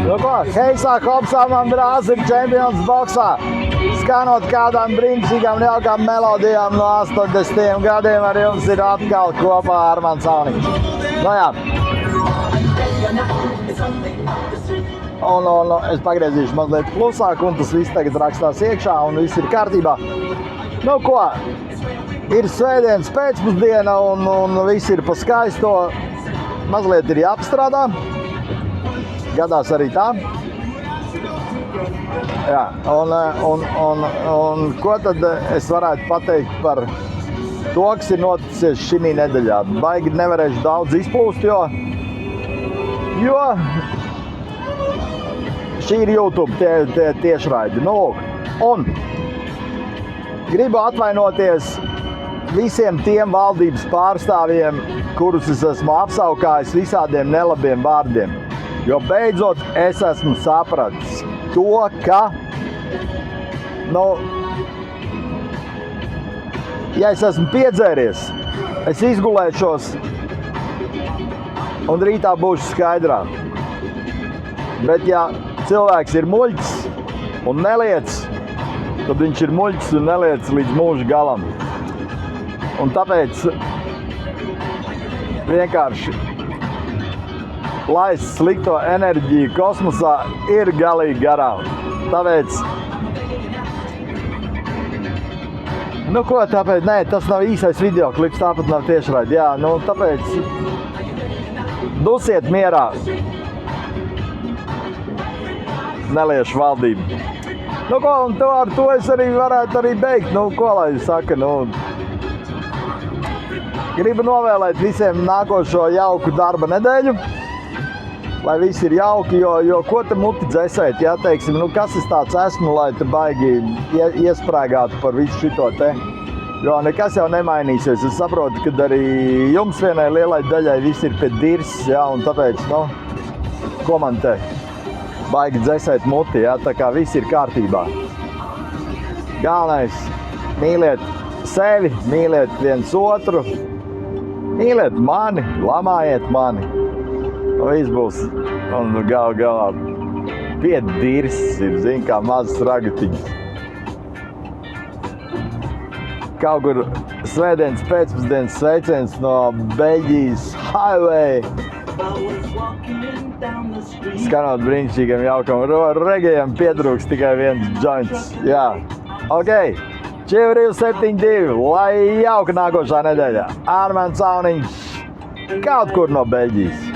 Nu ko, Heisā Hopsā man brālis ir čempions boksā. Skanot kādām brīnišķīgām jaukām melodijām no 80. gadiem ar jums ir atkal kopā Armands Sauniņš. Nu jā. Un es pagriezīšu mazliet klusāk un tas viss tagad rakstās iekšā un viss ir kārtībā. Nu ko, ir svētdienas pēcpusdiena un viss ir pa skaisto. Mazliet ir jāapstrādā. Gadās arī tā. Jā, un ko tad es varētu pateikt par to, kas ir noticis šī nedēļā? Baigi nevarēšu daudz izplūst, jo šī ir YouTube tiešraidi. Nu, un gribu atvainoties visiem tiem valdības pārstāvjiem, kurus es esmu apsaukājis visādiem nelabiem vārdiem. Jo beidzot es esmu sapratis to, ka, ja es esmu piedzēries, es izgulēšos un rītā būšu skaidrā. Bet ja cilvēks ir muļķis un neliec, tad viņš ir muļķis un neliec līdz mūža galam. Un tāpēc vienkārši laist slikto enerģiju kosmosā ir galīgi garām. Tāpēc, nē, tas nav īsais videoklips, tāpat nav tiešraidi. Jā, tāpēc dusiet mierā neliešu valdību. Un ar to es arī varētu arī beigt. Ko lai saka, gribu novēlēt visiem nākošo jauku darba nedēļu. Lai viss ir jauki, jo ko te muti dzēsēt, ja, teiksim, kas es tāds esmu, lai te baigi iesprēgātu par visu šito te. Jo nekas jau nemainīsies. Es saprotu, ka arī jums vienai lielai daļai viss ir pie dirses, ja, un tāpēc, ko man te baigi dzēsēt muti, ja, tā kā viss ir kārtībā. Galvenais, mīliet sevi, mīliet viens otru, mīliet mani, lamājiet mani. Viss būs, un galā pie dirses ir, kā mazas ragatiņas. Kaut kur svētdienas pēcpusdienas sveiciens no Beļģijas Highway. Skanot brīnišķīgiem jaukam regējam pietrūks tikai viens joints. Jā, ok. Čivri 72, lai jauka nākošā nedēļā. Armands Sauniņš kaut kur no Beļģijas.